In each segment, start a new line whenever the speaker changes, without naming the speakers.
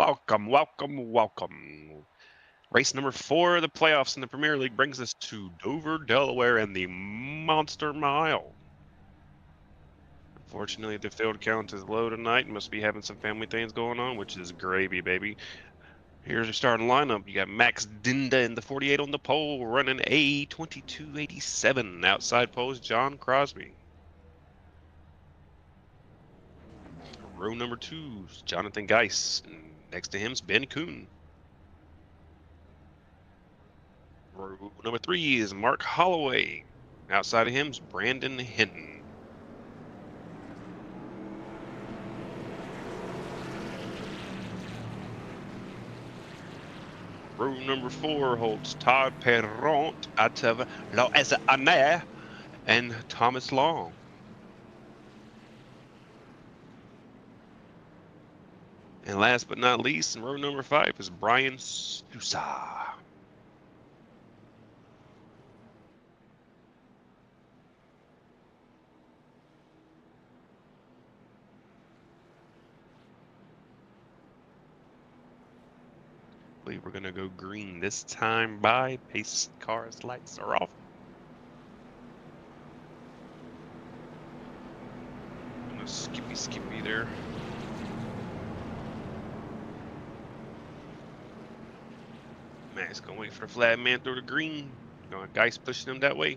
Welcome. Race number 4 of the playoffs in the Premier League brings us to Dover, Delaware, and the Monster Mile. Unfortunately, the field count is low tonight. Must be having some family things going on, which is gravy, baby. Here's your starting lineup. You got Max Dinda in the 48 on the pole, running a 22.87. Outside poles, John Crosby. Row number 2 is Jonathan Geiss. And next to him is Ben Kuhn. Row number 3 is Mark Holloway. Outside of him is Brandon Hinton. Row number 4 holds Todd Perront out of Lausanne and Thomas Long. And last but not least, in row number 5 is Brian Sousa. I believe we're going to go green this time by pace cars lights are off. I'm going to skippy there. Max going to wait for the flat man through the green. Guys pushing him that way.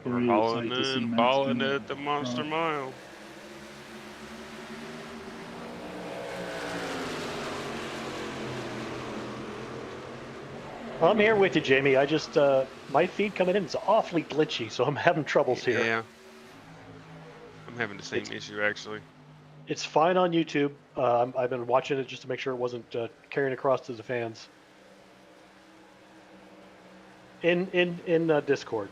We're following at the Monster Mile.
I'm here with you, Jamie. I just, my feed coming in is awfully glitchy, so I'm having troubles here.
Yeah. I'm having the same issue, actually.
It's fine on YouTube. I've been watching it just to make sure it wasn't carrying across to the fans. In Discord.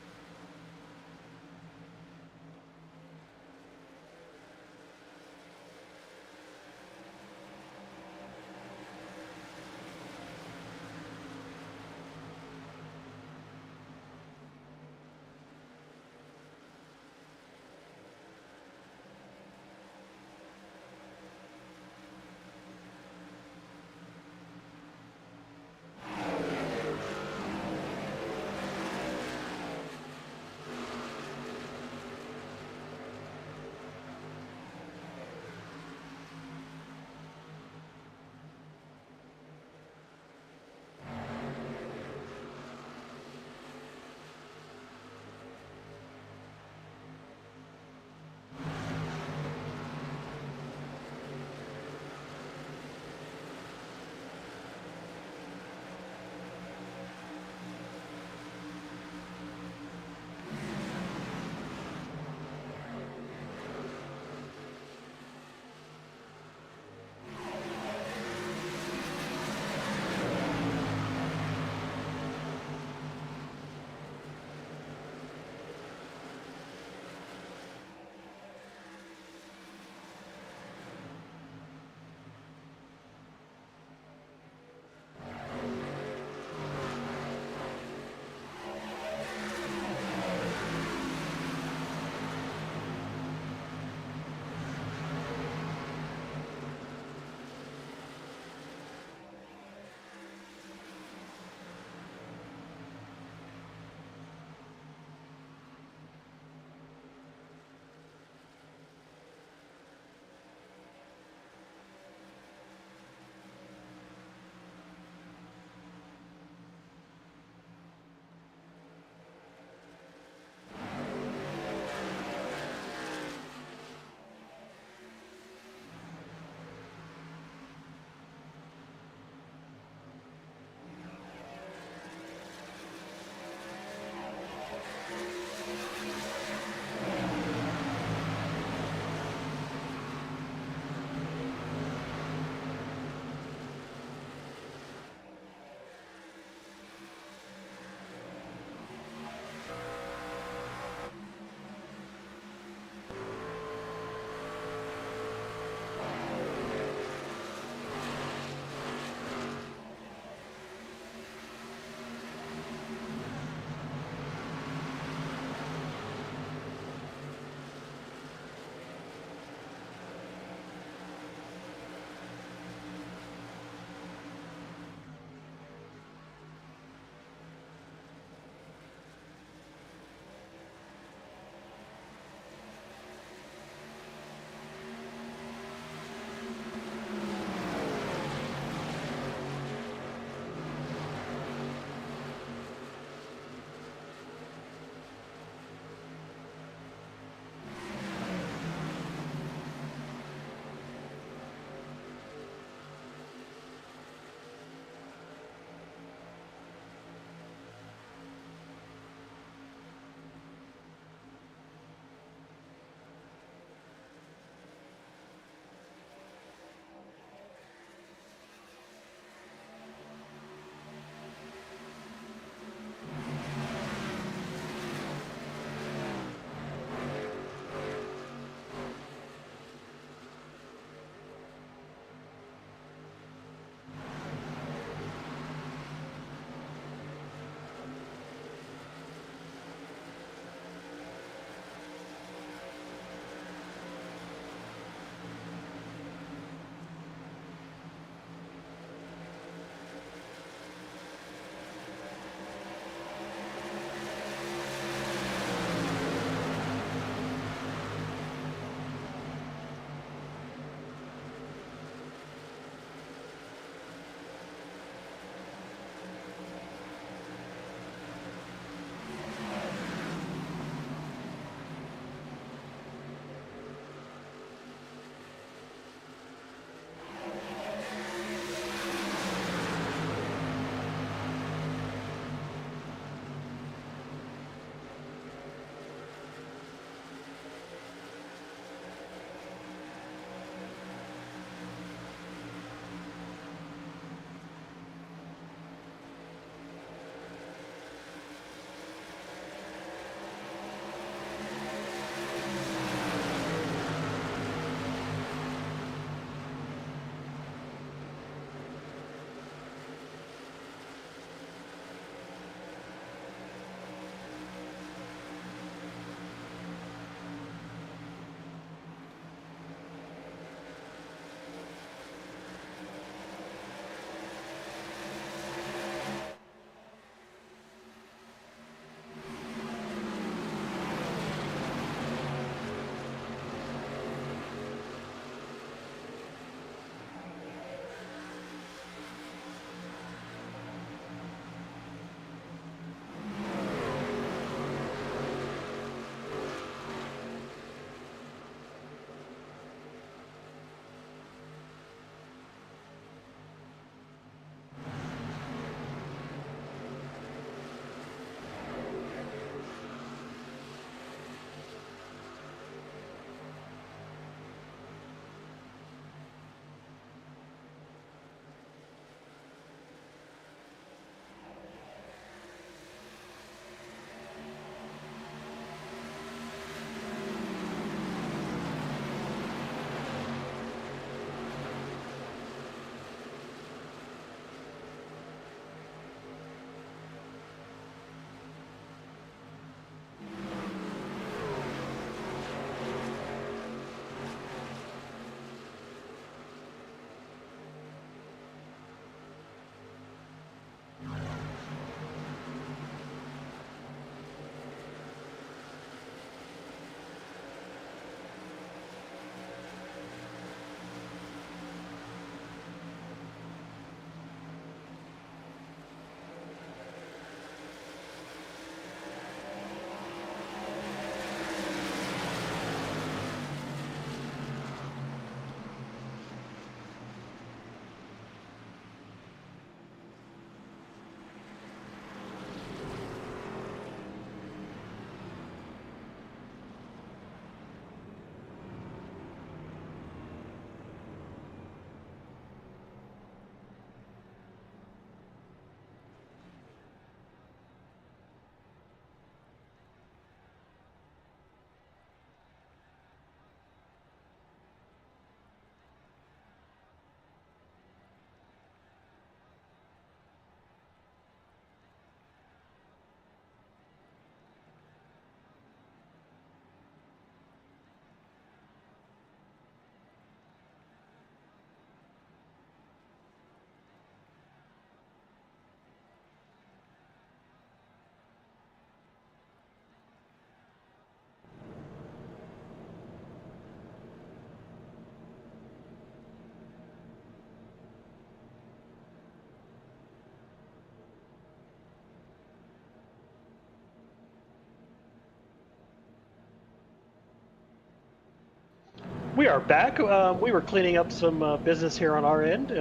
We are back. We were cleaning up some business here on our end.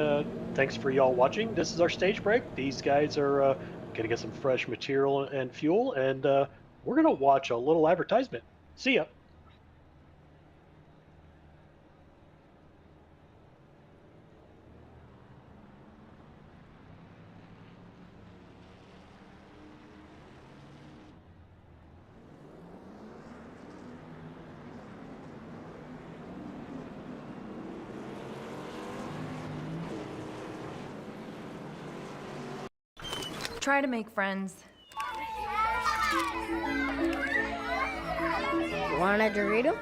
Thanks for y'all watching. This is our stage break. These guys are going to get some fresh material and fuel, and we're going to watch a little advertisement. See ya.
Try to make friends.
Want a Dorito?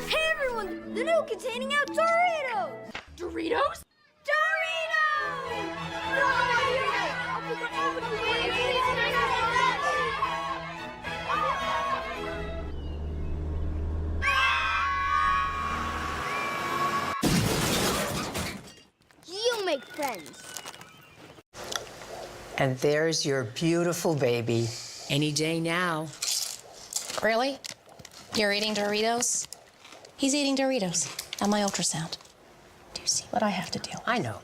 Hey everyone! The new containing out Doritos! Doritos? Doritos!
You make friends.
And there's your beautiful baby.
Any day now.
Really? You're eating Doritos? He's eating Doritos on my ultrasound. Do you see what I have to deal with?
I know.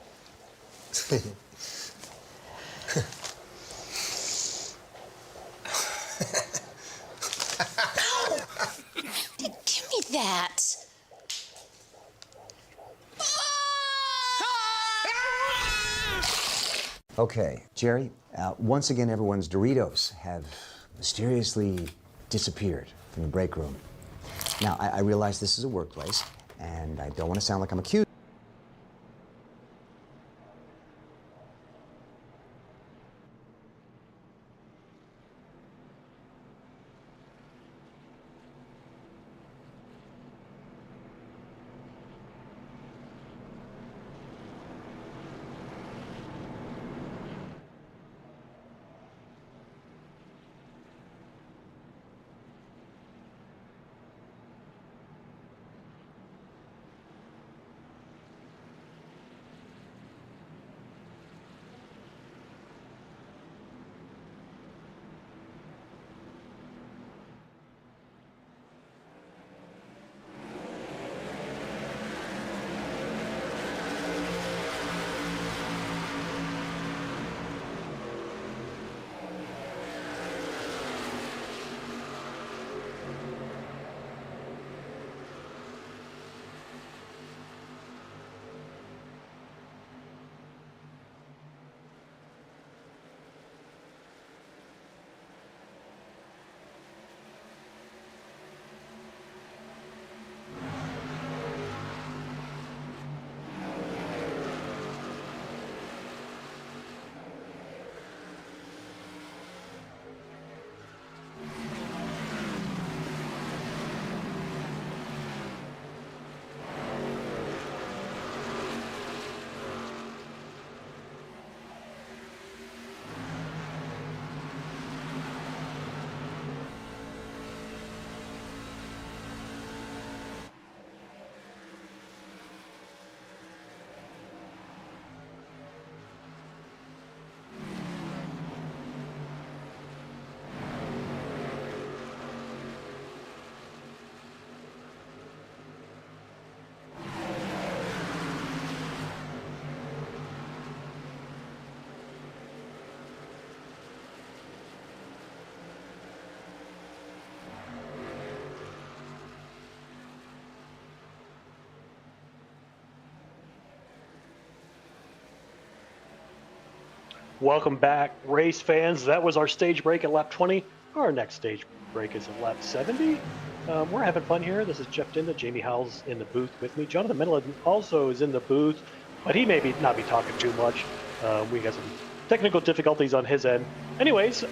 Give me that.
Okay, Jerry, once again, everyone's Doritos have mysteriously disappeared from the break room. Now, I realize this is a workplace, and I don't want to sound like I'm accused.
Welcome back, race fans. That was our stage break at lap 20. Our next stage break is at lap 70. We're having fun here. This is Jeff Dinda. Jamie Howell's in the booth with me. Jonathan Middleton also is in the booth, but he may not be talking too much. We got some technical difficulties on his end. Anyways,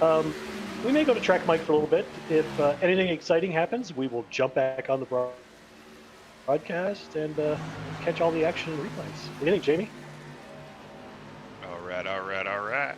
we may go to track mic for a little bit. If anything exciting happens, we will jump back on the broadcast and catch all the action and replays. What do you think, Jamie?
All right.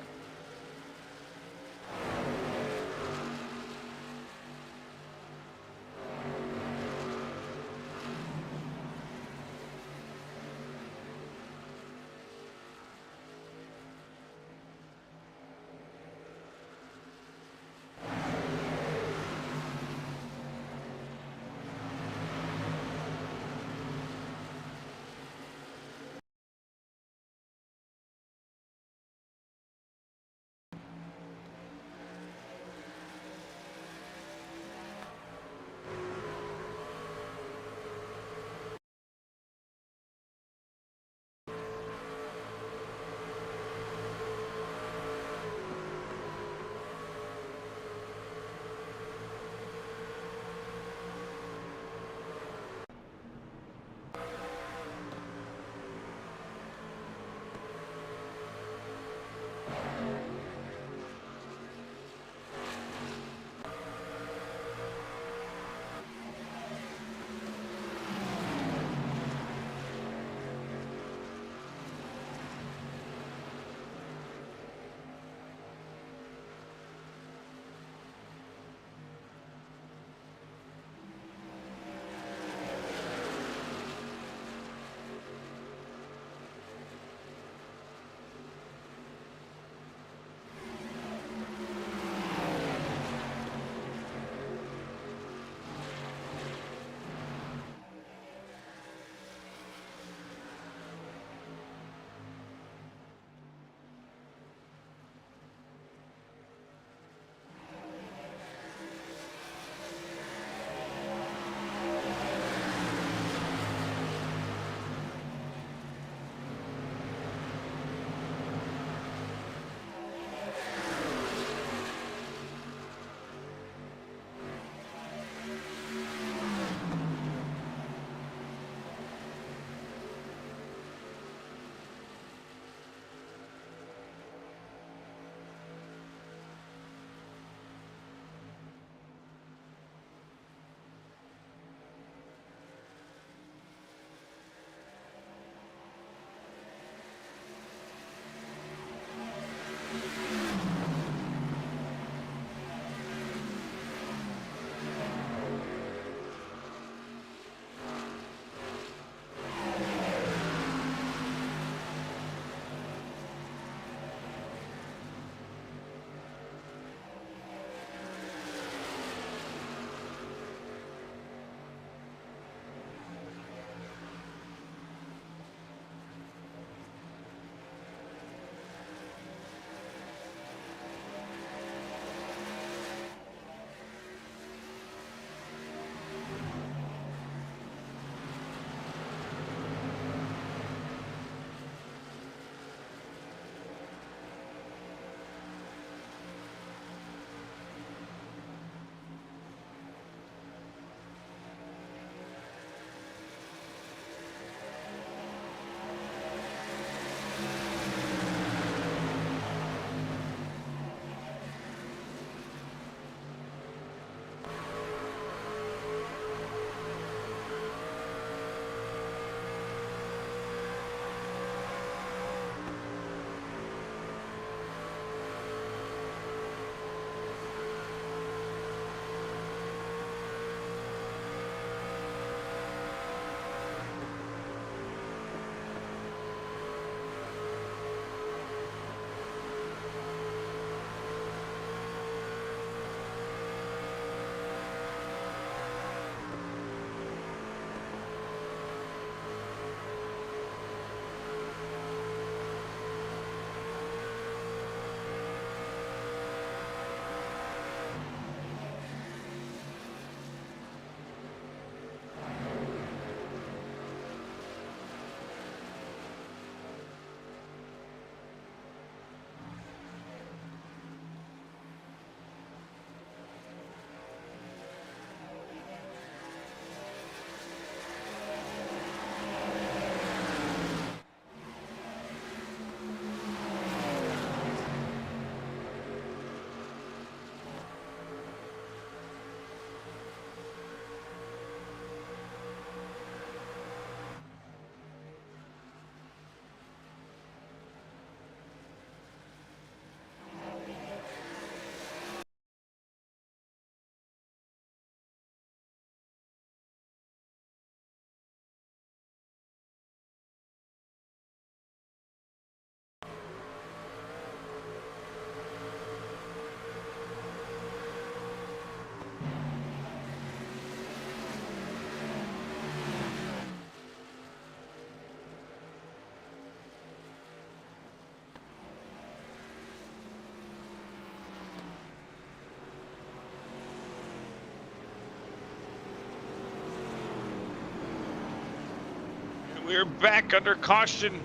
We're back under caution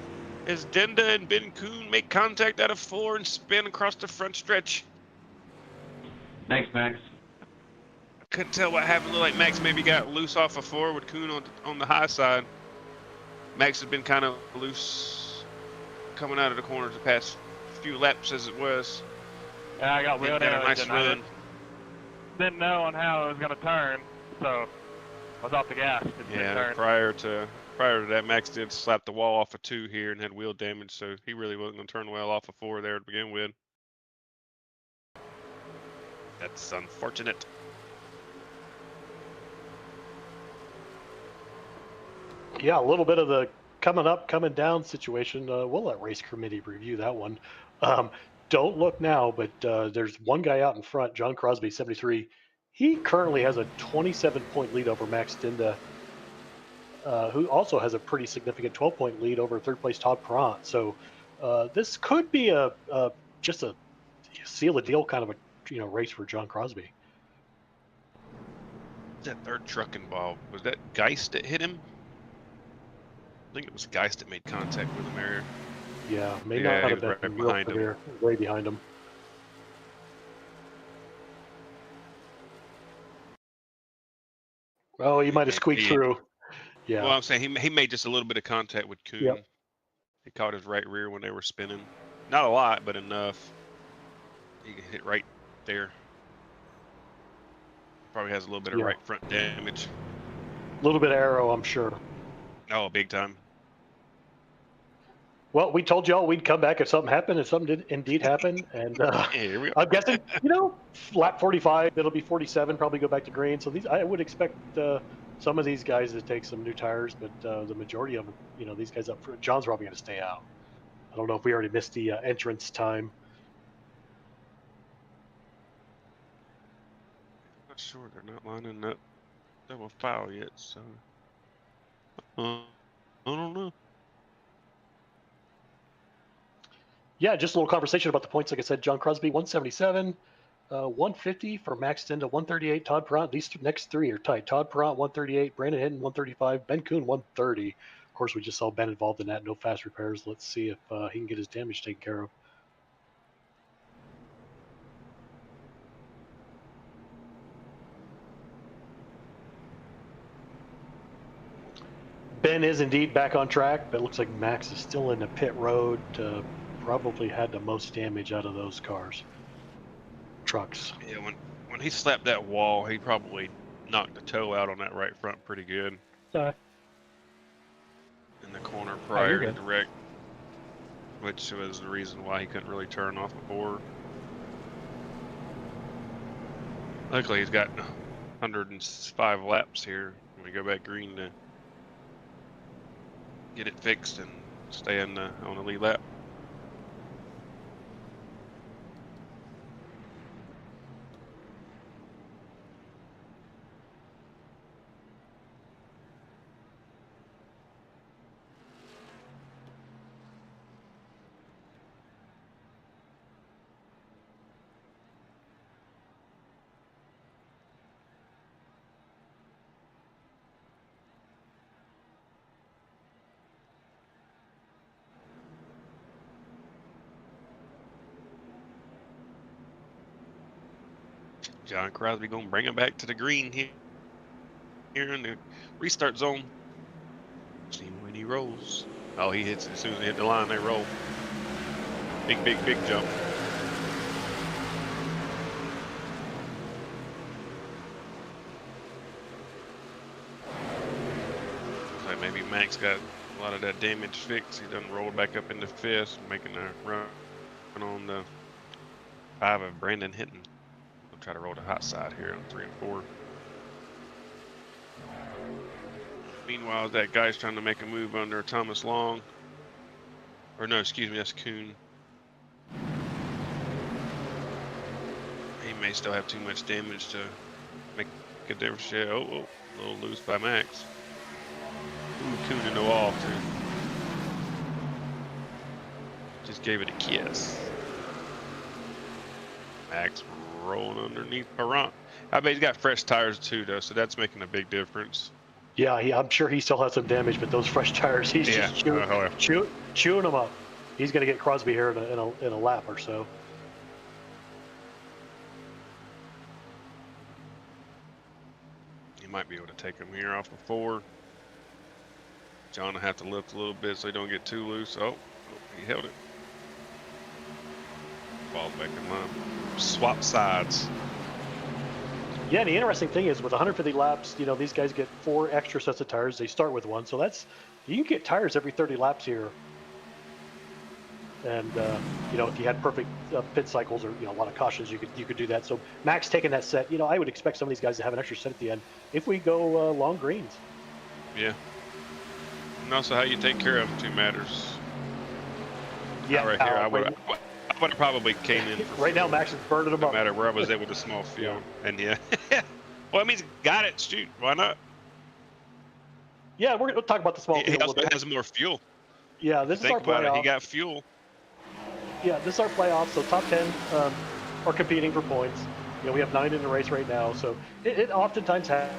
as Denda and Ben Kuhn make contact out of 4 and spin across the front stretch.
Thanks, Max.
Couldn't tell what happened. Looked like Max maybe got loose off of 4 with Kuhn on the high side. Max has been kind of loose coming out of the corners the past few laps as it was.
Yeah, I got
He
wheeled
got a
out.
nice run.
Didn't know on how it was going to turn, so I was off the gas. It didn't
Yeah,
turn.
prior to that, Max did slap the wall off of 2 here and had wheel damage, so he really wasn't going to turn well off of 4 there to begin with. That's unfortunate.
Yeah, a little bit of the coming up, coming down situation. We'll let race committee review that one. Don't look now, but there's one guy out in front, John Crosby, 73. He currently has a 27-point lead over Max Dinda, who also has a pretty significant 12-point lead over third place Todd Perrant. So this could be just a seal the deal kind of a race for John Crosby.
That third truck involved, was that Geist that hit him? I think it was Geist that made contact with him there.
Yeah, may
Yeah,
not
he
have
was
been
right
real
behind him.
severe, way behind him. Oh, he might have squeaked through. Yeah.
Well, I'm saying he made just a little bit of contact with Kuhn.
Yep.
He caught his right rear when they were spinning. Not a lot, but enough. He hit right there. Probably has a little bit of
Yeah.
right front damage.
A little bit of arrow, I'm sure.
Oh, big time.
Well, we told y'all we'd come back if something happened, and something did indeed happen. And
Yeah, here we are.
I'm guessing, lap 45, it'll be 47, probably go back to green. So I would expect some of these guys to take some new tires, but the majority of them, these guys up front, John's probably going to stay out. I don't know if we already missed the entrance time.
I'm not sure. They're not lining up double file yet, so I don't know.
Yeah, just a little conversation about the points. Like I said, John Crosby, 177, 150 for Max Dinda, 138. Todd Perrant, these next 3 are tight. Todd Perrant, 138. Brandon Hinton, 135. Ben Kuhn, 130. Of course, we just saw Ben involved in that. No fast repairs. Let's see if he can get his damage taken care of. Ben is indeed back on track, but it looks like Max is still in the pit road. Probably had the most damage out of those trucks.
Yeah, when he slapped that wall, he probably knocked the toe out on that right front pretty good.
Sorry.
In the corner
you're
prior to
good.
the wreck, which was the reason why he couldn't really turn off before. Luckily, he's got 105 laps here when we go back green to get it fixed and stay on the lead lap. John Crosby gonna bring him back to the green here in the restart zone. See when he rolls. Oh, he hits it as soon as he hit the line. They roll. Big jump. Looks like maybe Max got a lot of that damage fixed. He done rolled back up into fifth, making a run on the 5 of Brandon Hinton. Try to roll the hot side here on 3 and 4. Meanwhile, that guy's trying to make a move under Thomas Long. Or no, excuse me, that's Kuhn. He may still have too much damage to make a difference. Yeah, oh, a little loose by Max. Ooh, Kuhn in the wall too. Just gave it a kiss. Max rolling underneath Perrant. I bet he's got fresh tires too, though, so that's making a big difference.
Yeah, I'm sure he still has some damage, but those fresh tires, he's
Yeah.
just chewing them up. He's going to get Crosby here in a lap or so.
You might be able to take him here off of 4. John will have to lift a little bit so he don't get too loose. Oh, he held it. Falls back in line. Swap sides.
Yeah, and the interesting thing is with 150 laps, these guys get 4 extra sets of tires. They start with 1, so you can get tires every 30 laps here. And if you had perfect pit cycles or a lot of cautions, you could do that. So Max taking that set, I would expect some of these guys to have an extra set at the end if we go long greens.
Yeah. And also how you take care of them too matters.
Yeah,
right here, I would have probably came in for
right now. Max is burning them
no
up.
matter where I was at with a small field. And yeah, well, I mean, got it. Shoot, why not?
Yeah, we're gonna talk about the small field.
He
a little
also
bit.
has more fuel.
Yeah, this is our
Think about it.
playoff.
He got fuel.
Yeah, this is our playoff. So top 10 are competing for points. We have 9 in the race right now. So it oftentimes happens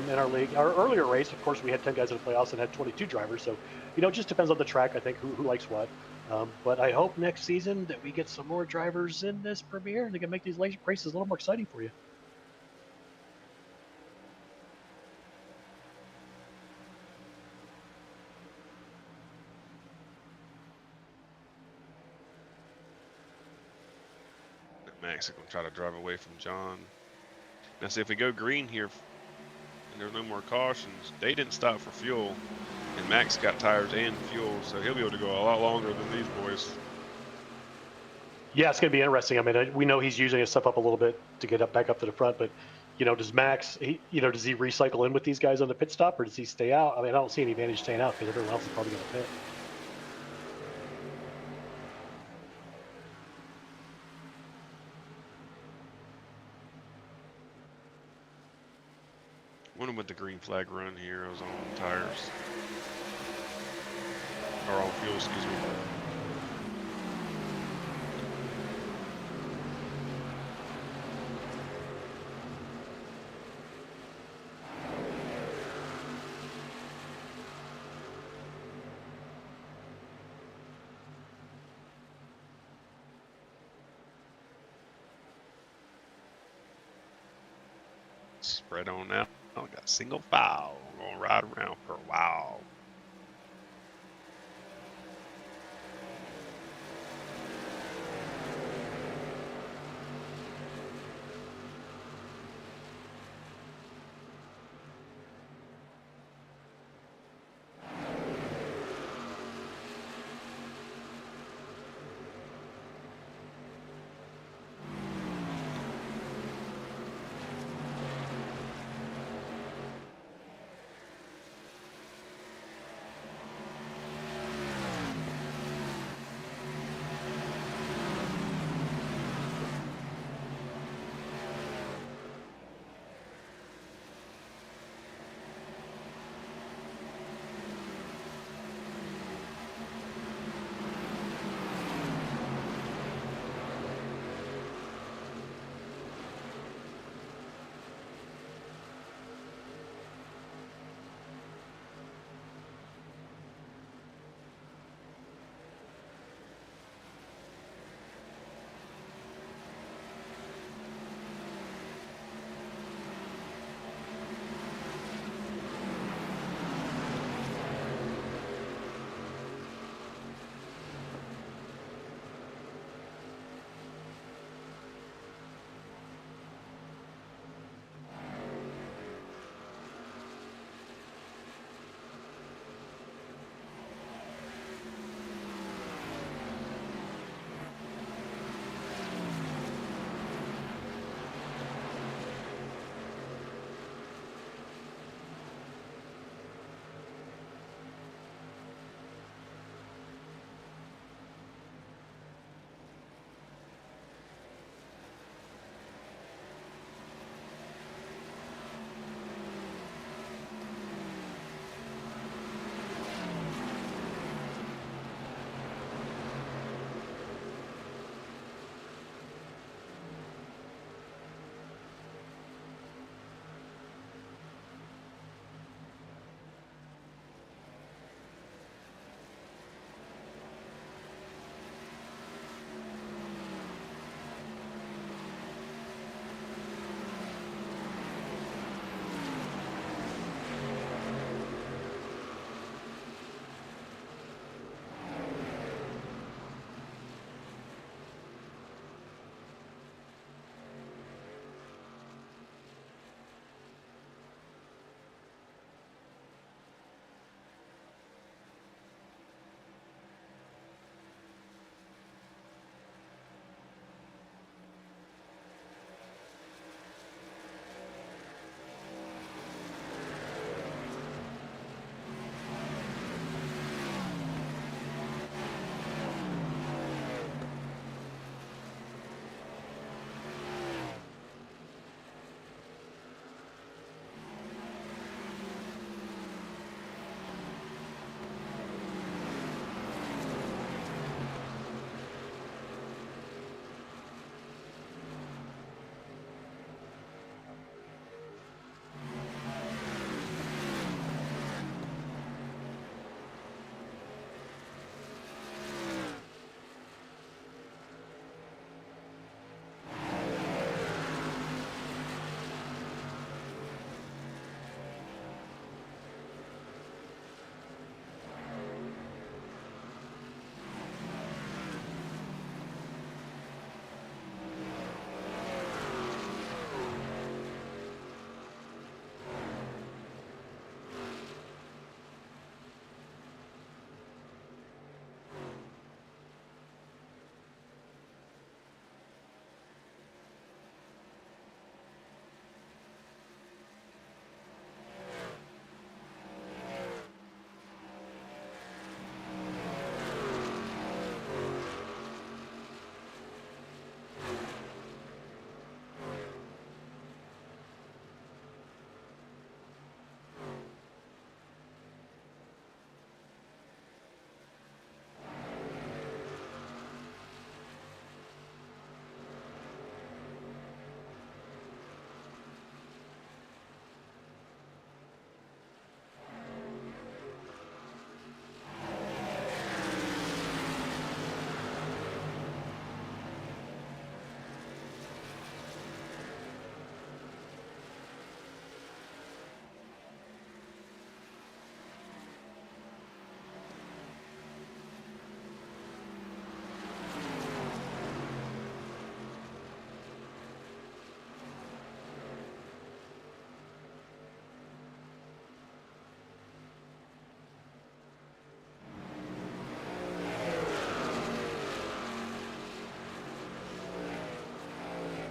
in our league. Our earlier race, of course, we had 10 guys in the playoffs and had 22 drivers. So, it just depends on the track, I think, who likes what. But I hope next season that we get some more drivers in this premiere and they can make these races a little more exciting for you.
Max is going to try to drive away from John. Now, see, if we go green here and there's no more cautions, they didn't stop for fuel. And Max got tires and fuel, so he'll be able to go a lot longer than these boys.
Yeah, it's going to be interesting. I mean, we know he's using his stuff up a little bit to get back up to the front, but does Max, does he recycle in with these guys on the pit stop, or does he stay out? I mean, I don't see any advantage staying out because everyone else is probably going to pit.
Wonder what the green flag run here was on tires. Or on fuel, excuse me. Spread on out. Oh, got single file. We're gonna ride around for a while.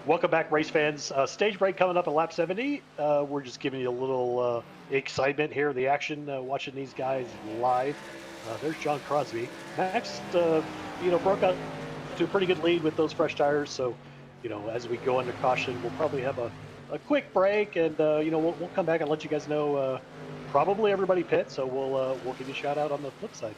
Welcome back, race fans. Stage break coming up at lap 70. We're just giving you a little excitement here, the action, watching these guys live. There's John Crosby. Max, broke out to a pretty good lead with those fresh tires. So, as we go under caution, we'll probably have a quick break, and we'll come back and let you guys know. Probably everybody pit, so we'll give you a shout out on the flip side.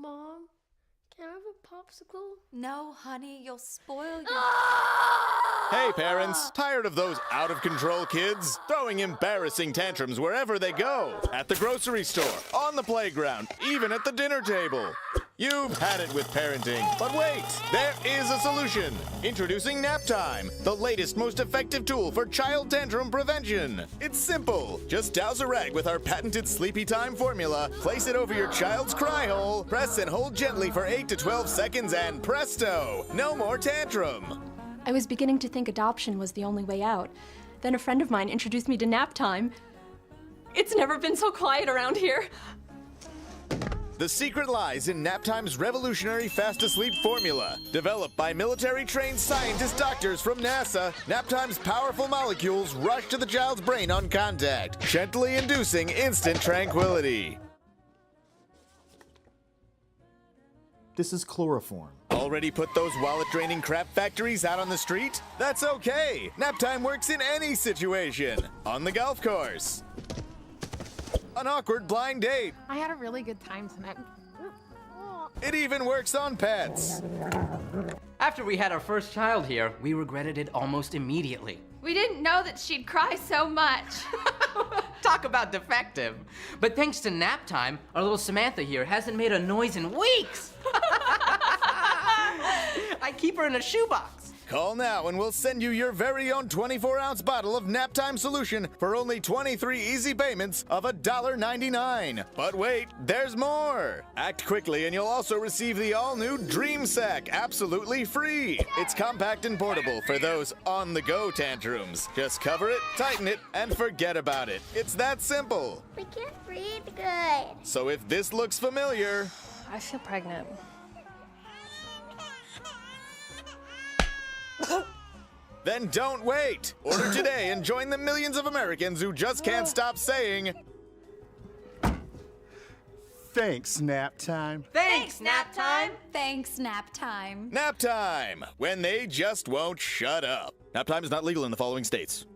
Mom, can I have a popsicle?
No, honey, you'll spoil your...
Hey parents, tired of those out-of-control kids? Throwing embarrassing tantrums wherever they go. At the grocery store, on the playground, even at the dinner table. You've had it with parenting, but wait, there is a solution. Introducing Nap Time, the latest, most effective tool for child tantrum prevention. It's simple. Just douse a rag with our patented Sleepy Time formula, place it over your child's cry hole, press and hold gently for 8 to 12 seconds, and presto, no more tantrum.
I was beginning to think adoption was the only way out. Then a friend of mine introduced me to Nap Time. It's never been so quiet around here.
The secret lies in Naptime's revolutionary fast-to-sleep formula. Developed by military-trained scientist doctors from NASA, Naptime's powerful molecules rush to the child's brain on contact, gently inducing instant tranquility.
This is chloroform.
Already put those wallet-draining crap factories out on the street? That's okay! Naptime works in any situation. On the golf course. An awkward blind date.
I had a really good time tonight.
It even works on pets.
After we had our first child here, we regretted it almost immediately.
We didn't know that she'd cry so much.
Talk about defective. But thanks to Nap Time, our little Samantha here hasn't made a noise in weeks. I keep her in a shoebox.
Call now and we'll send you your very own 24-ounce bottle of Naptime solution for only 23 easy payments of $1.99. But wait, there's more! Act quickly and you'll also receive the all-new Dream Sack absolutely free. It's compact and portable for those on-the-go tantrums. Just cover it, tighten it, and forget about it. It's that simple.
We can't breathe good.
So if this looks familiar...
I feel pregnant.
Then don't wait! Order today and join the millions of Americans who just can't stop saying...
Thanks, Nap Time.
Thanks, Nap Time!
Thanks, Nap Time.
Nap Time! When they just won't shut up. Nap Time is not legal in the following states.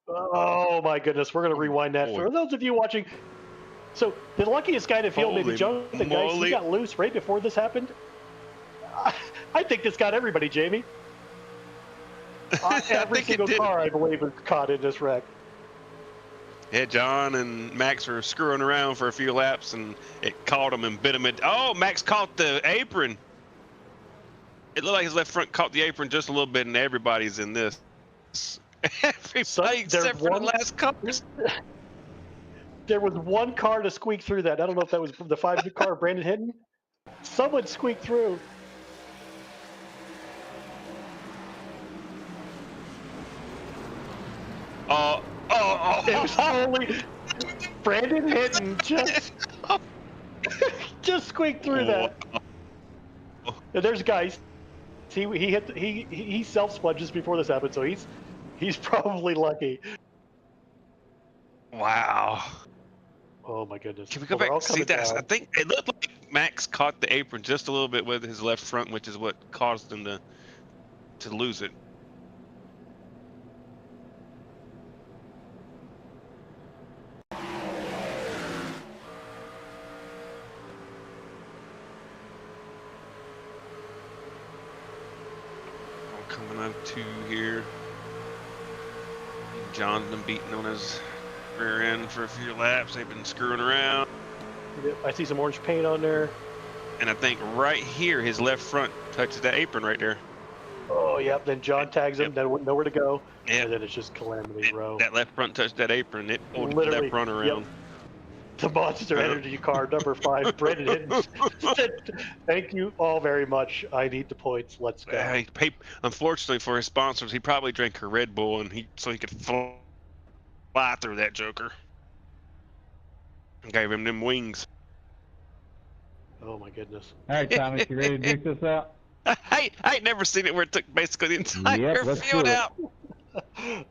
Oh my goodness, we're gonna rewind that for those of you watching. So the luckiest guy in the field, maybe
Holy
Jonathan Geist, he
moly.
got loose right before this happened. I think this got everybody, Jamie. Every single car, I believe, was caught in this wreck.
Yeah, John and Max were screwing around for a few laps, and it caught him and bit him. Oh, Max caught the apron. It looked like his left front caught the apron just a little bit, and everybody's in this. Everybody except for the last cars.
There was one car to squeak through that. I don't know if that was the 5 car of Brandon Hinton. Someone squeaked through. It was only Brandon Hinton just squeaked through that. And there's guys. He self sponges before this happened, so he's probably lucky.
Wow.
Oh my goodness.
Can we go back and see that?
Down.
I think it looked like Max caught the apron just a little bit with his left front, which is what caused him to lose it. Coming out of 2 here. John's been beating on his rear end for a few laps. They've been screwing around.
Yep, I see some orange paint on there.
And I think right here, his left front touches that apron right there.
Oh, yep. Then John tags him. Then nowhere to go.
Yep.
And then it's just calamity row.
That left front touched that apron. It pulled the
Literally,
left front around.
Yep. The Monster Energy car, number 5, Brandon Hinton. Thank you all very much. I need the points. Let's go.
Unfortunately for his sponsors, he probably drank a Red Bull and so he could fly through that joker. And gave him them wings.
Oh my goodness.
All right, Thomas, you ready to duke this out?
I ain't never seen it where it took basically the entire field out.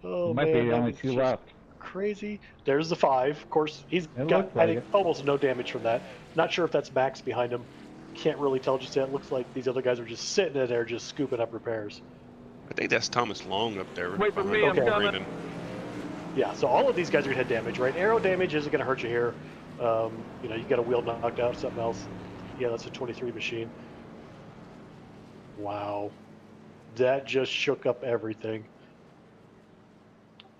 Oh,
might
man,
be only 2 left.
Crazy. There's the 5. Of course, he's got I think almost no damage from that. Not sure if that's Max behind him. Can't really tell just yet. Looks like these other guys are just sitting in there, just scooping up repairs.
I think that's Thomas Long up there.
Wait for me, I'm coming.
Yeah, so all of these guys are gonna have damage, right? Aero damage isn't gonna hurt you here. You know, you got a wheel knocked out, something else. Yeah, that's a 23 machine. Wow, that just shook up everything.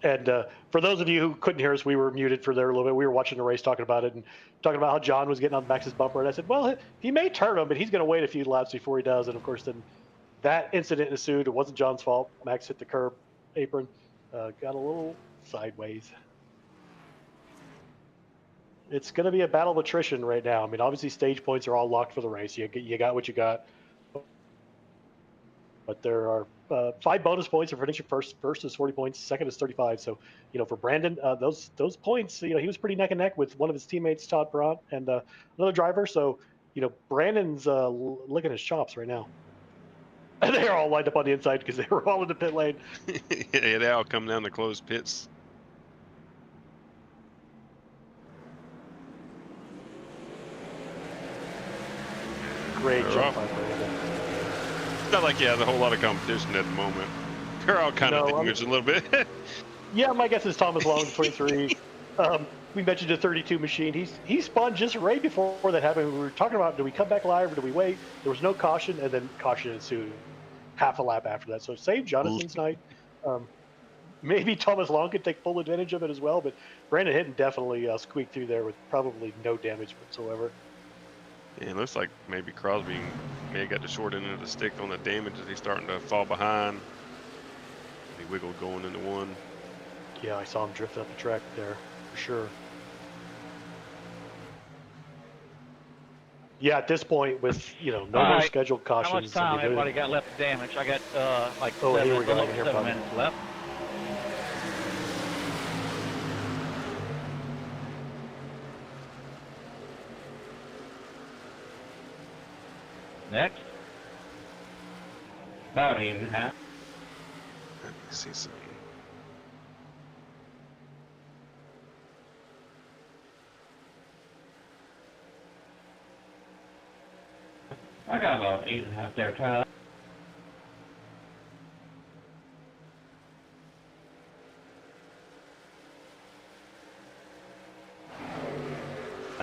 And for those of you who couldn't hear us, we were muted for there a little bit. We were watching the race, talking about it, and talking about how John was getting on Max's bumper. And I said, well, he may turn him, but he's going to wait a few laps before he does. And of course, then that incident ensued. It wasn't John's fault. Max hit the curb apron, got a little sideways. It's going to be a battle of attrition right now. I mean, obviously, stage points are all locked for the race. You got what you got. But there are 5 bonus points for finishing first. First is 40 points. Second is 35. So, you know, for Brandon, those points, you know, he was pretty neck and neck with one of his teammates, Todd Brandt, and another driver. So, you know, Brandon's licking his chops right now. And they're all lined up on the inside because they were all in the pit lane.
Yeah, they all come down to closed pits.
Great job by Brandon.
It's not like he has a whole lot of competition at the moment. They're all kind of damaged a little bit.
Yeah, my guess is Thomas Long, 23. We mentioned a 32 machine. He spun just right before that happened. We were talking about, do we come back live or do we wait? There was no caution, and then caution ensued half a lap after that. So save Jonathan's night. Maybe Thomas Long could take full advantage of it as well, but Brandon Hinton definitely squeaked through there with probably no damage whatsoever.
Yeah, it looks like maybe Crosby may have got the short end of the stick on the damage as he's starting to fall behind. He wiggled going into one.
Yeah, I saw him drift up the track there, for sure. Yeah, at this point, with, you know, no more scheduled cautions.
How much time everybody got left to damage? I got like 7 minutes left. Next. About even half.
Let me see something.
I got about 8.5 there, Tyler.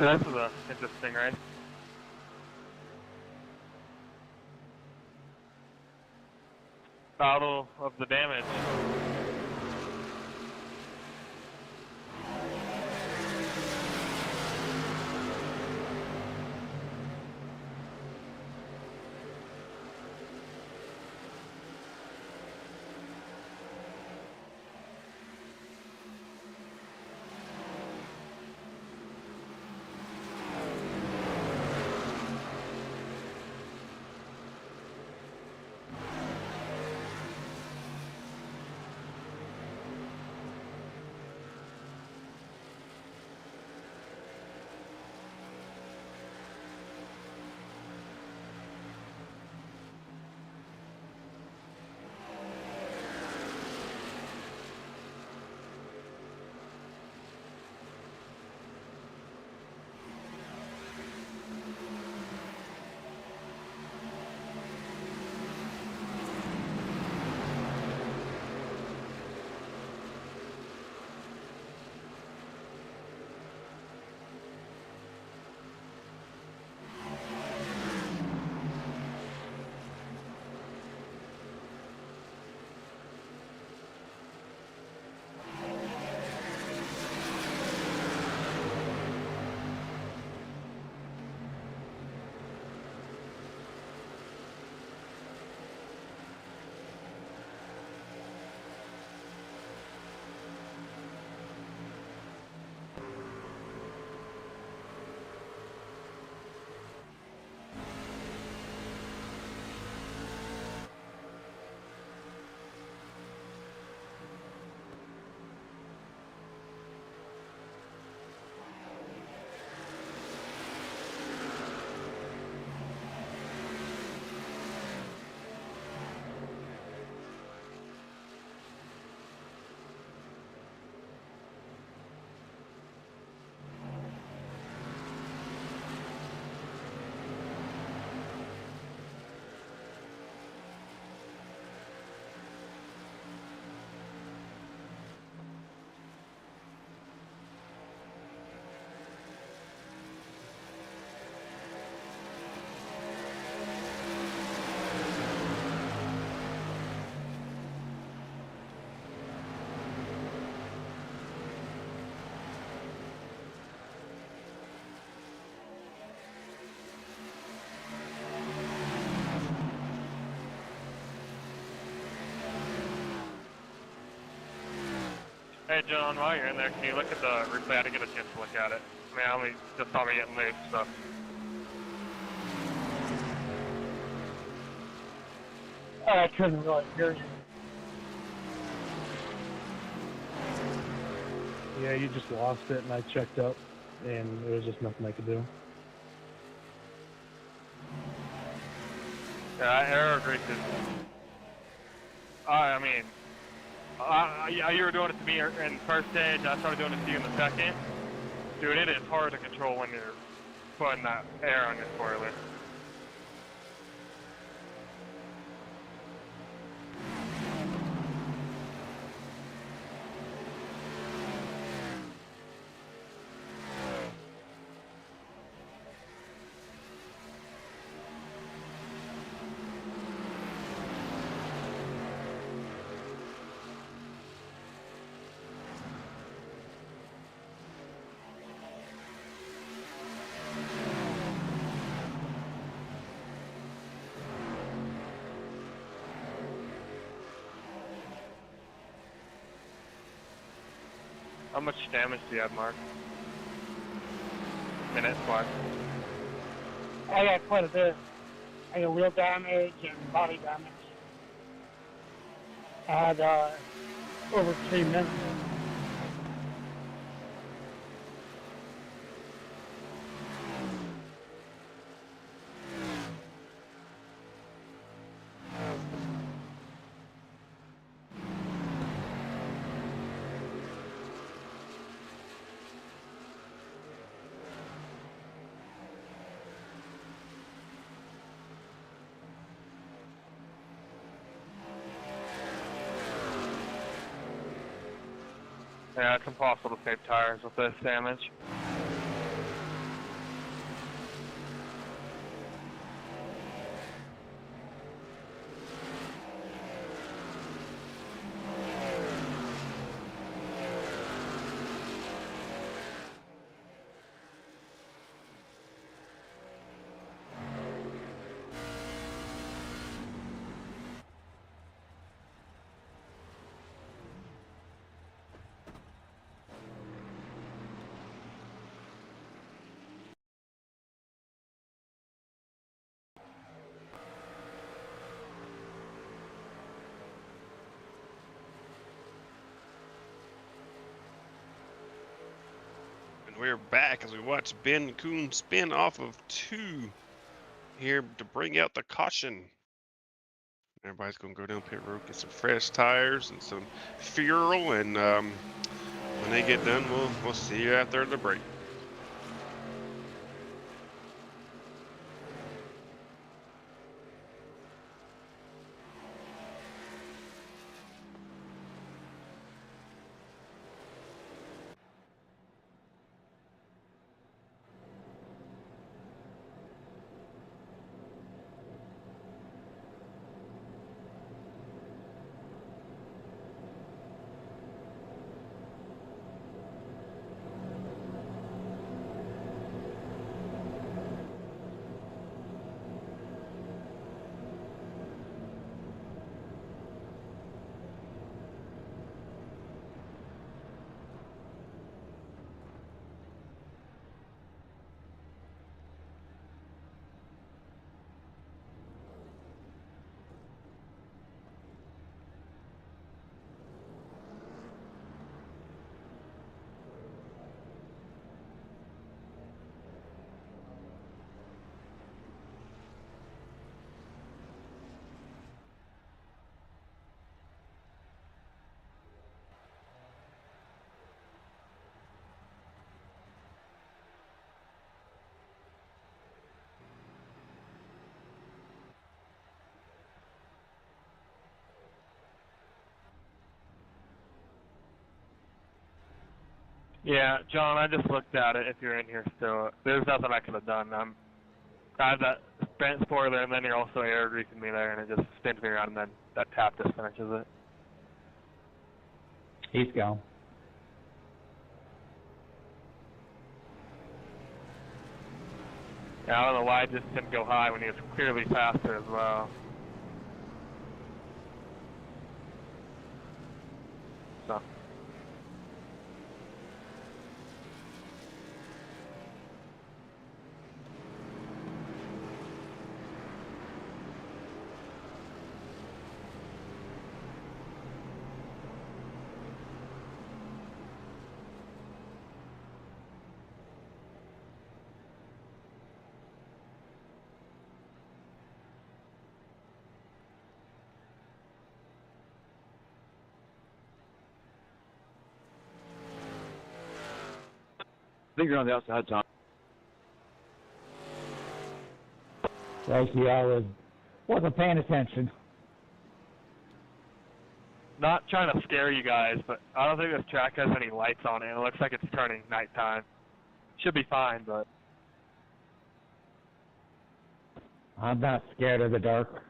This is a interesting race. Battle of the damage. Hey John, while you're in there, can you look at the replay? I didn't get a chance to look at it. I mean, I only just saw me getting loose, so.
I couldn't really hear you. Yeah, you just lost it, and I checked up, and there was just nothing I could do.
Yeah, aero grease is. I mean, you were doing it to me in first stage. I started doing it to you in the second. Dude, it is hard to control when you're putting that air on your spoiler. How much damage do you have, Mark? Minutes-wise.
I got quite a bit. I got wheel damage and body damage. I had over 3 minutes.
Yeah, it's impossible to save tires with this damage.
We're back as we watch Ben Coon spin off of 2 here to bring out the caution. Everybody's going to go down pit road, get some fresh tires and some fuel, and when they get done, we'll see you out there at the break.
Yeah, John, I just looked at it. If you're in here still, there's nothing I could have done. I have that bent spoiler, and then you're also air greasing me there, and it just spins me around, and then that tap just finishes it.
He's gone.
Yeah, I don't know why it just didn't go high when he was clearly faster as well. So.
I think you're on the outside, Tom. Thank you. I wasn't paying attention.
Not trying to scare you guys, but I don't think this track has any lights on it. It looks like it's turning nighttime. Should be fine, but
I'm not scared of the dark.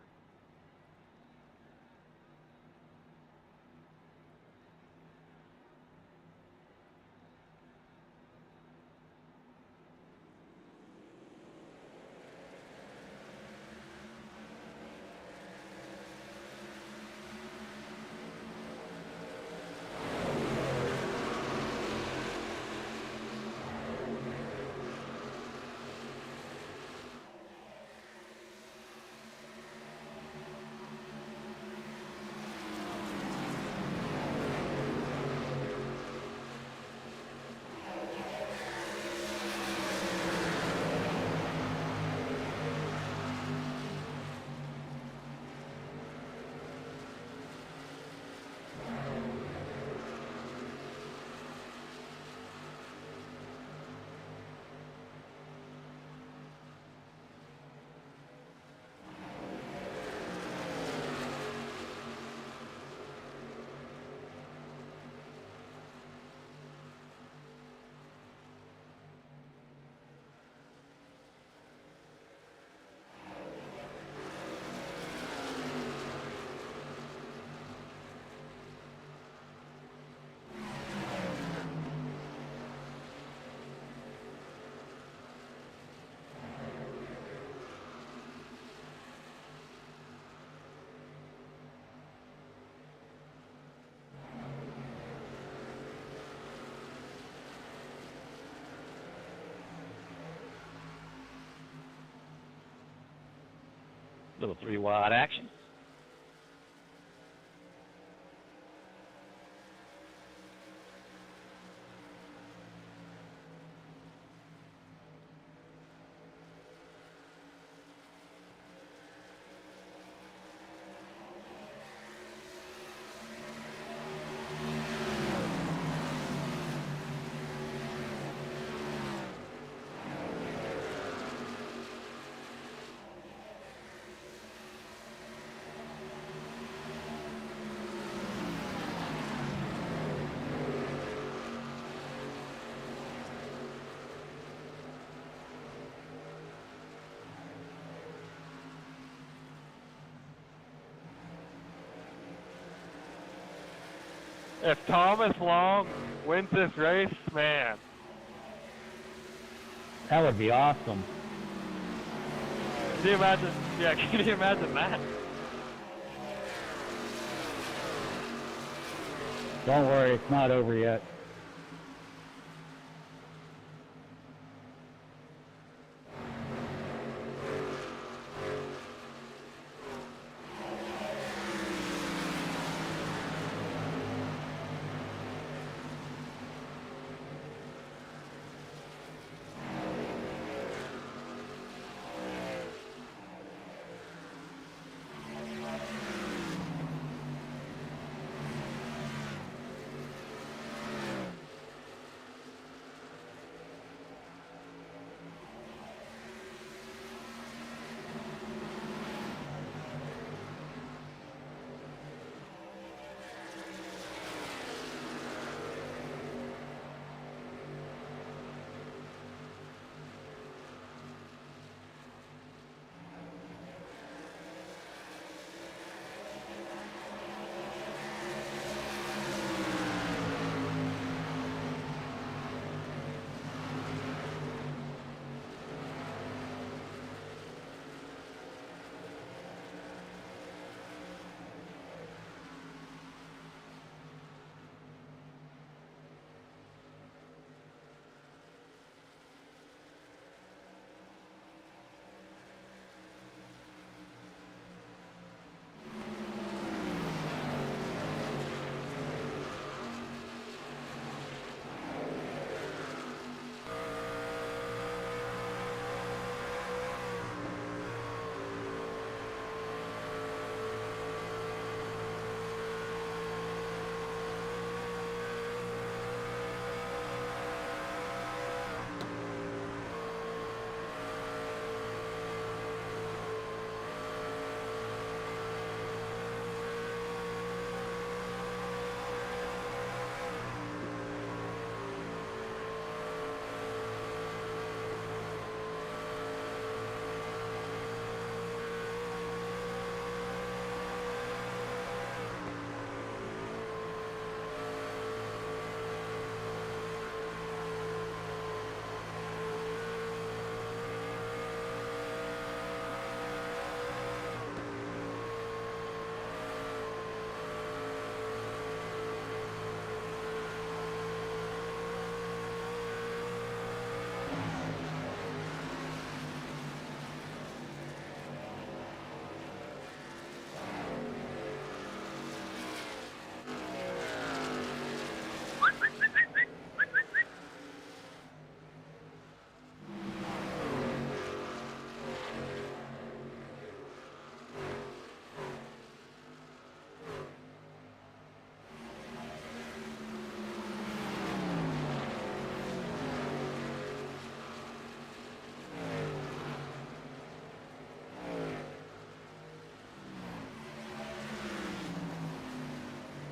Little 3-wide action.
If Thomas Long wins this race, man.
That would be awesome.
Can you imagine? Yeah, can you imagine that?
Don't worry, it's not over yet.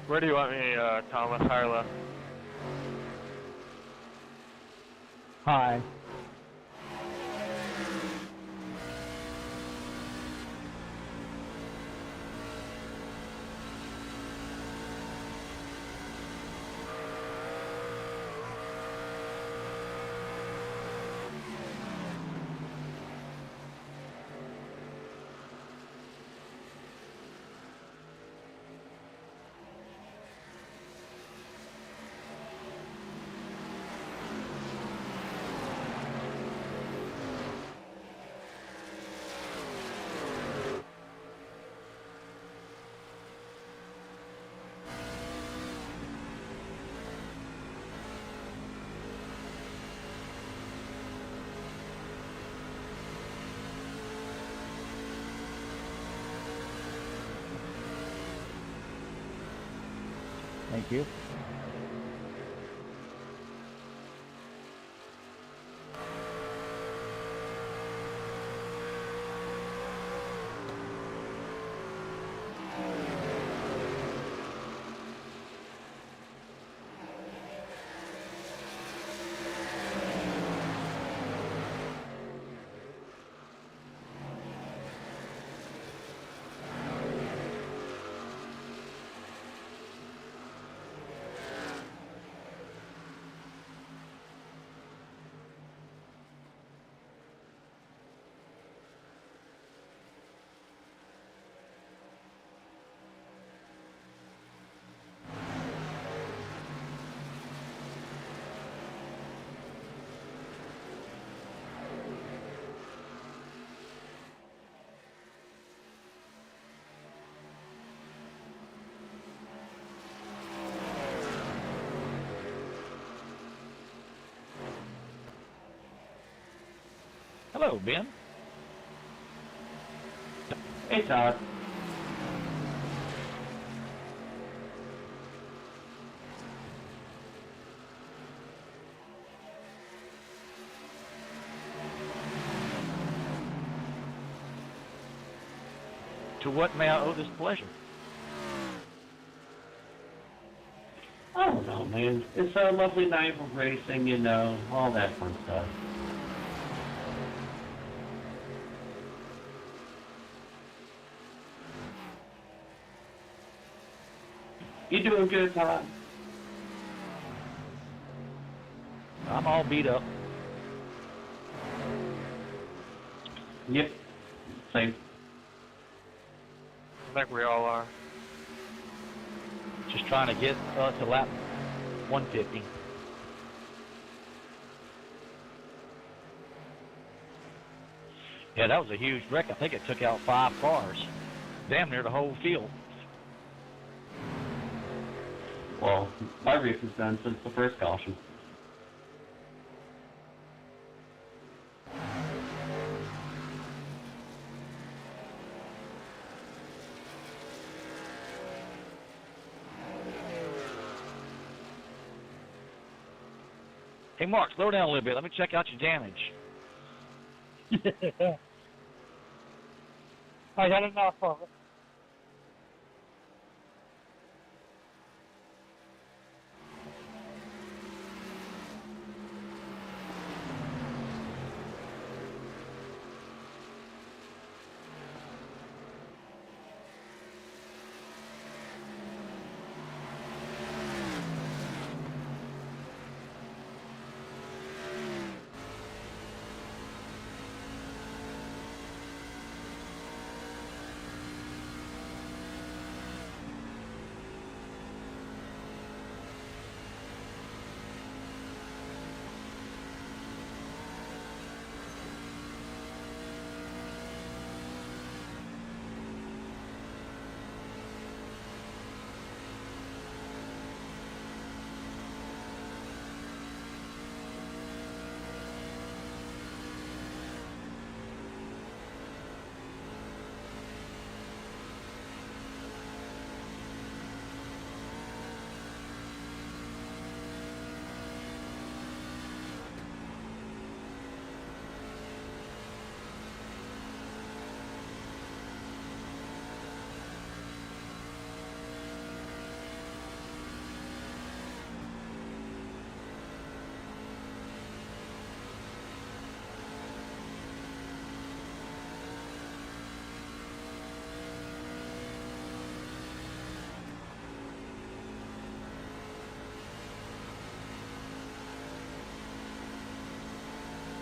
Where do you want me, Thomas Harlow?
Hi. Thank you.
Hello, Ben.
Hey, Todd.
To what may I owe this pleasure?
I don't know, man. It's a lovely night of racing, you know, all that fun stuff. You doing good, Todd?
I'm all beat up.
Yep. Same.
I think we all are.
Just trying to get to lap 150. Yeah, that was a huge wreck. I think it took out 5 cars. Damn near the whole field.
Well, my race is done since the first caution.
Hey, Mark, slow down a little bit. Let me check out your damage.
I got enough of it.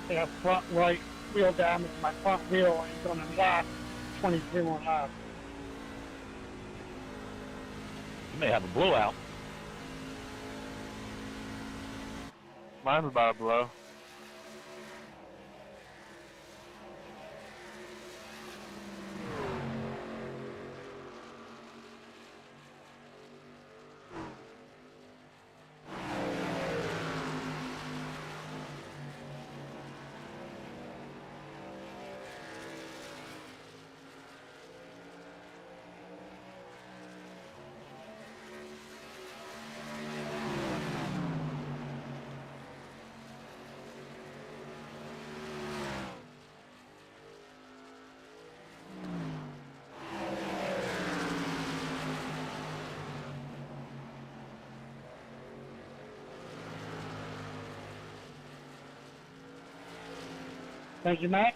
Yeah, front right wheel damage. My front wheel is going to last 23 more laps.
You may have a blowout.
Mine's about to blow.
Thank you, Matt.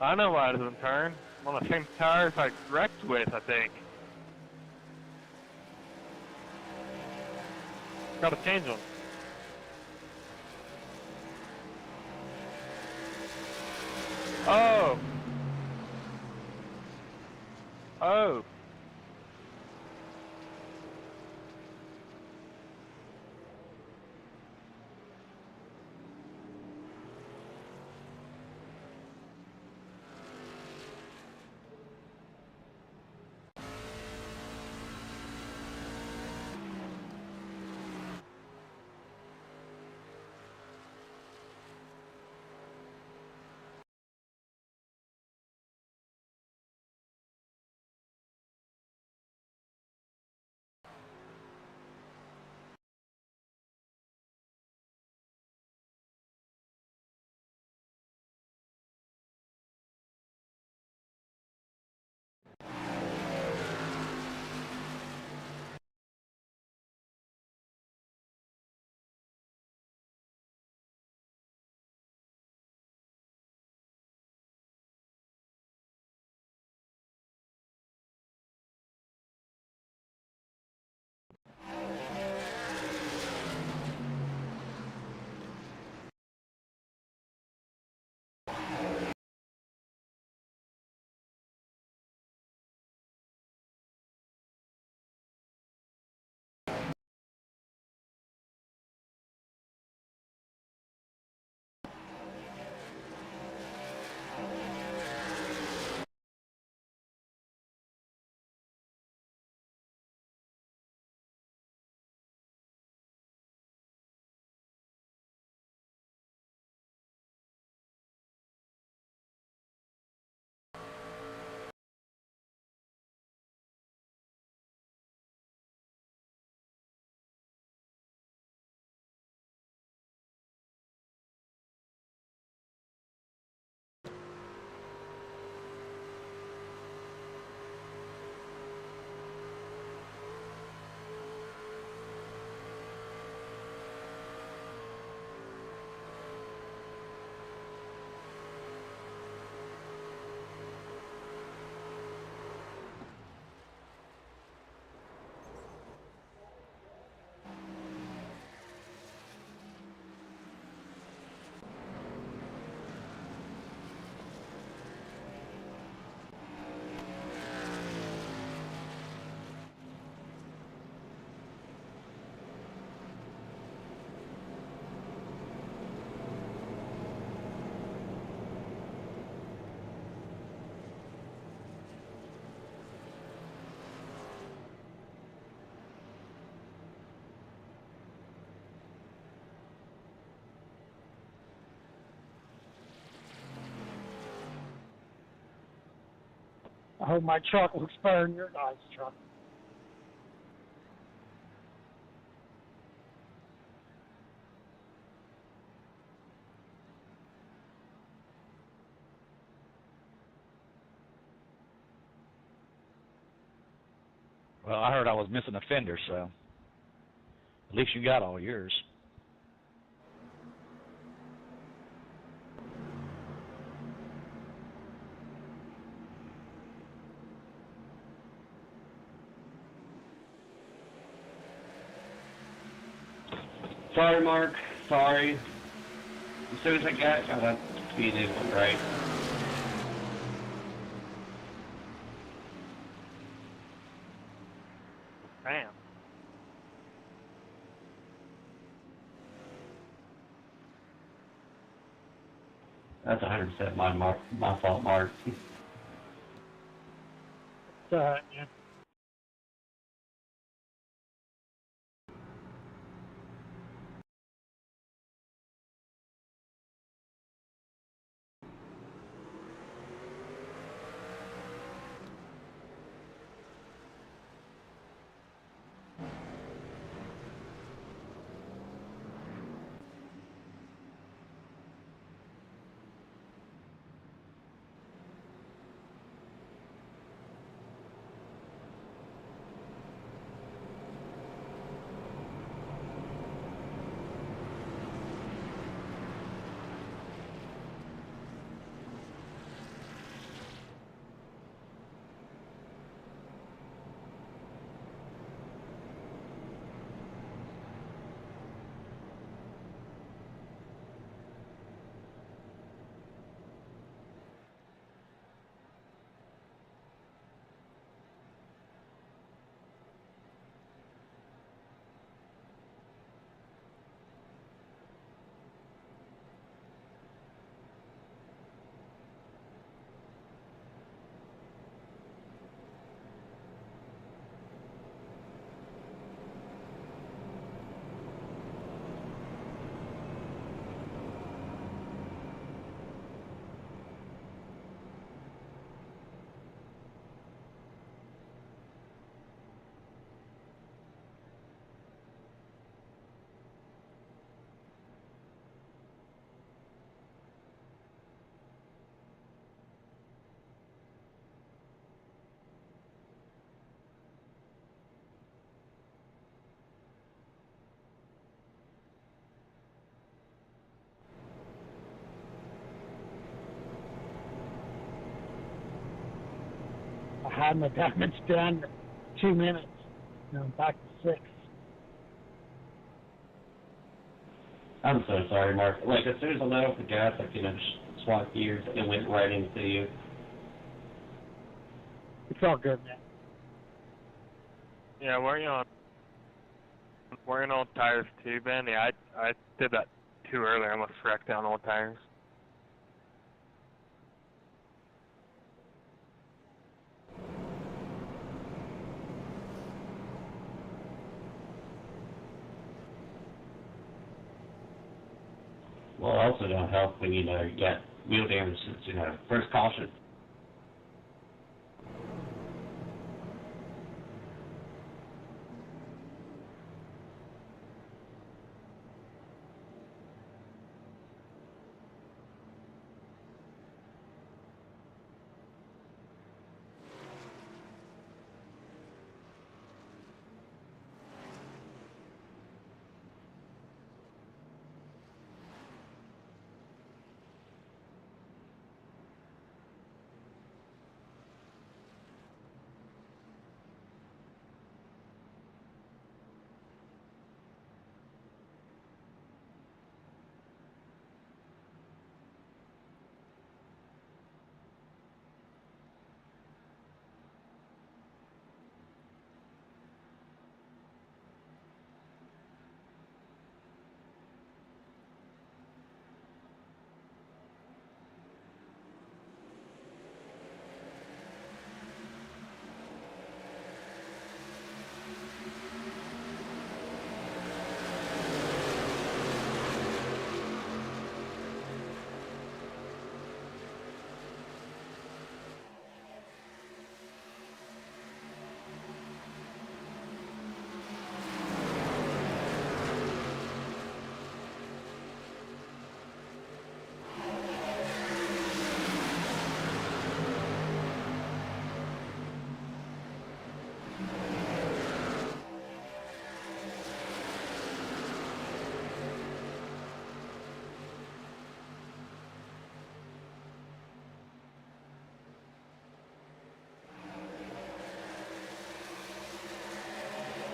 I know why it doesn't turn. I'm on the same tires I wrecked with, I think. Gotta change them. Oh! Oh!
I hope my truck looks better than your guys' truck.
Well, I heard I was missing a fender, so at least you got all yours.
Sorry, Mark. Sorry. As soon as I got to be a new one, right?
Damn.
That's 100% my fault, Mark.
Yeah. had my damage done in 2 minutes. Back to 6.
I'm so sorry, Mark. Like, as soon as I let off the gas, swap gears, it went right into you.
It's all good, man.
Yeah, wearing old tires too, Ben. Yeah, I did that too early. I almost wrecked on old tires.
Well, it also don't help when, you got wheel damage since, first caution.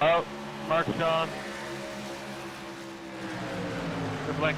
Oh, Mark's gone. Good blink.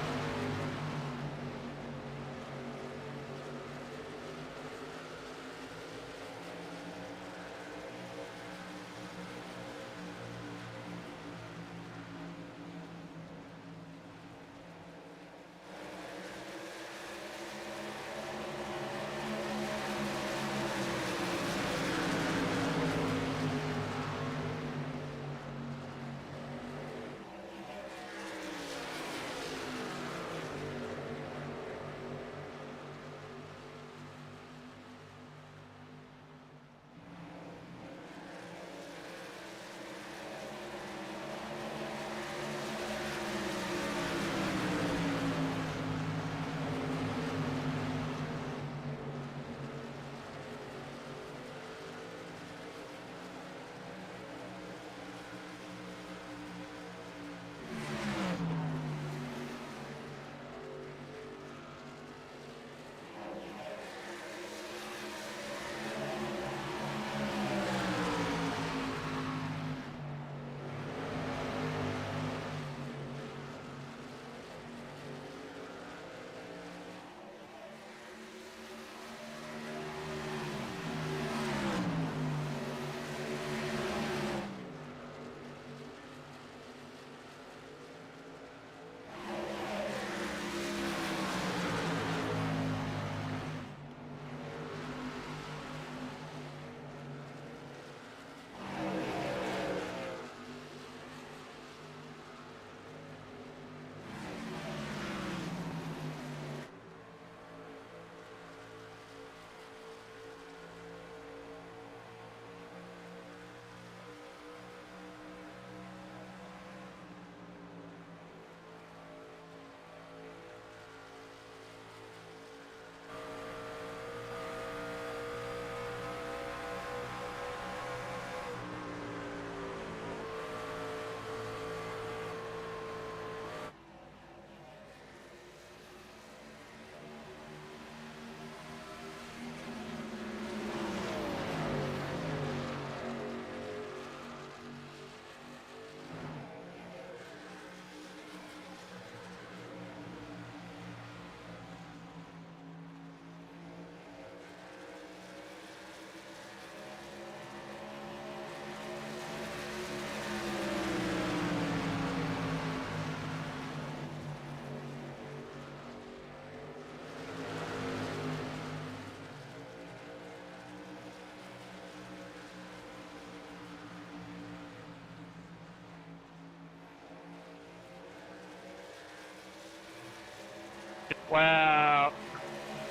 Wow.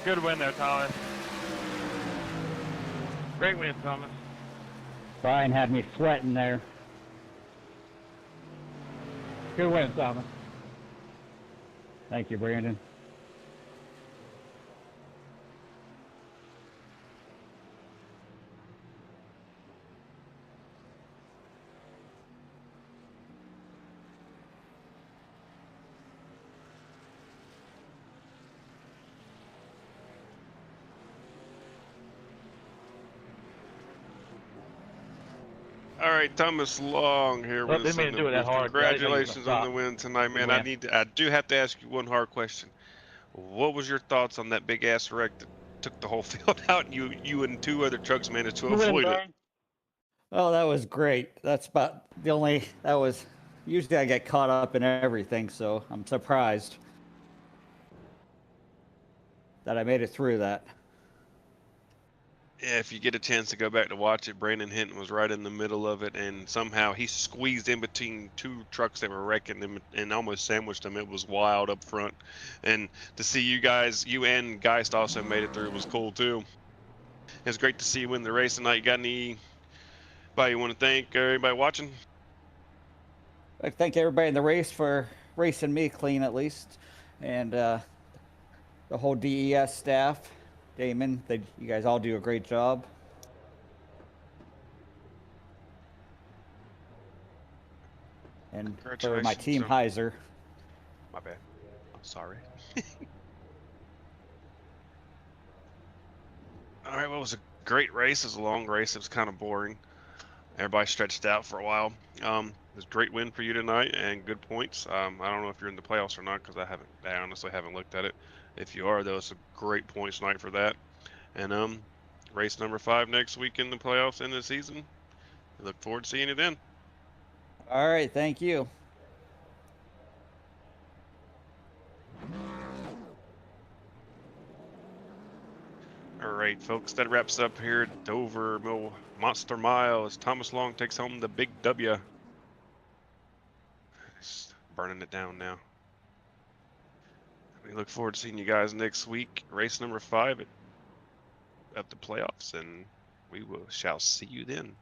Good win there, Thomas.
Great win, Thomas.
Brian had me sweating there. Good win, Thomas. Thank you, Brandon.
All right, Thomas Long here
Well,
with
didn't
us
mean
in
to
the
do it that
booth.
hard, 'cause I didn't know you were gonna
Congratulations on the
stop.
win tonight,
Good
man.
win.
I do have to ask you one hard question. What was your thoughts on that big ass wreck that took the whole field out, and you and two other trucks managed to
Good win,
avoid it?
Brian. Oh, that was great. That's about the only, that was, usually I get caught up in everything, so I'm surprised that I made it through that.
Yeah, if you get a chance to go back to watch it, Brandon Hinton was right in the middle of it, and somehow he squeezed in between two trucks that were wrecking them and almost sandwiched them. It was wild up front, and to see you guys, you and Geist also made it through was cool too. It was great to see you win the race tonight. You got anybody you want to thank, or anybody watching?
I thank everybody in the race for racing me clean at least, and the whole DES staff, Damon, you guys all do a great job. And for my team, Heiser.
My bad. I'm sorry. All right, well, it was a great race. It was a long race. It was kind of boring. Everybody stretched out for a while. It was a great win for you tonight and good points. I don't know if you're in the playoffs or not because I honestly haven't looked at it. If you are, though, it's a great points night for that. And race number 5 next week in the playoffs in the season. I look forward to seeing you then.
All right, thank you.
All right, folks, that wraps up here at Dover Monster Mile as Thomas Long takes home the big W. Just burning it down now. We look forward to seeing you guys next week, race number 5 of the playoffs, and we shall see you then.